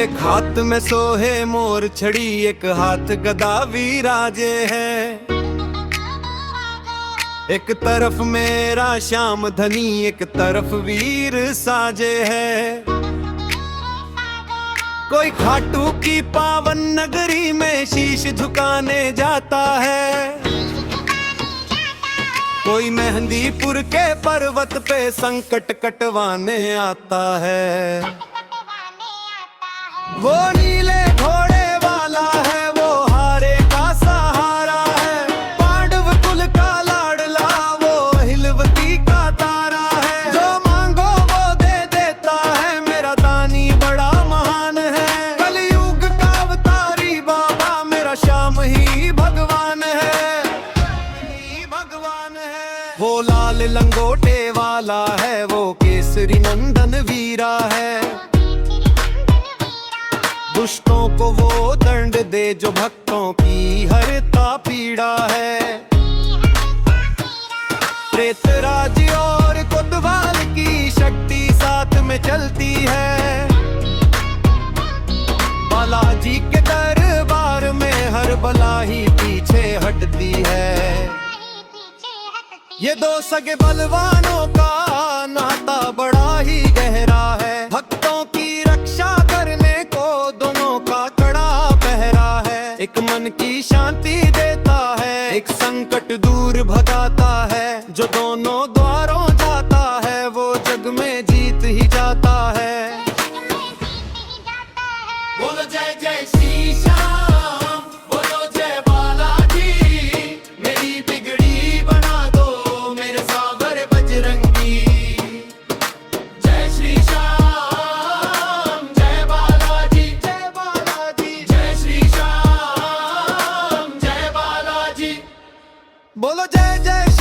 एक हाथ में सोहे मोर छड़ी, एक हाथ गदा विराजे है। एक तरफ मेरा श्याम धनी, एक तरफ वीर साजे है। कोई खाटू की पावन नगरी में शीश झुकाने जाता है, कोई मेहंदीपुर के पर्वत पे संकट कटवाने आता है। वो नीले घोड़े वाला है, वो हारे का सहारा है। पांडव कुल का लाडला, वो हिलवती का तारा है। जो मांगो वो दे देता है, मेरा दानी बड़ा महान है। कलयुग का अवतारी बाबा, मेरा श्याम ही भगवान है, भगवान है। वो लाल लंगोटे वाला है, वो केसरी नंदन वीरा है। दुष्टों को वो दंड दे, जो भक्तों की हरता पीड़ा है। प्रेतराज और कोतवाल की शक्ति साथ में चलती है। बालाजी के दरबार में हर बला ही पीछे हटती है। ये दो सगे बलवानों का नाता बड़ा ही गहरा है। भक्तों की रक्षा करने को दोनों का कड़ा पहरा है। एक मन की शांति देता है, एक संकट दूर भगाता है। जो दोनों द्वारों जाता है, वो जग में जीत ही जाता है। बोलो जय जय श्री श्याम, बोलो जय बालाजी। मेरी बिगड़ी बना दो, मेरे सागर बजरंगी। जय श्री श्याम, जय बालाजी, जय बालाजी। जय श्री श्याम, जय बालाजी। बोलो जय जय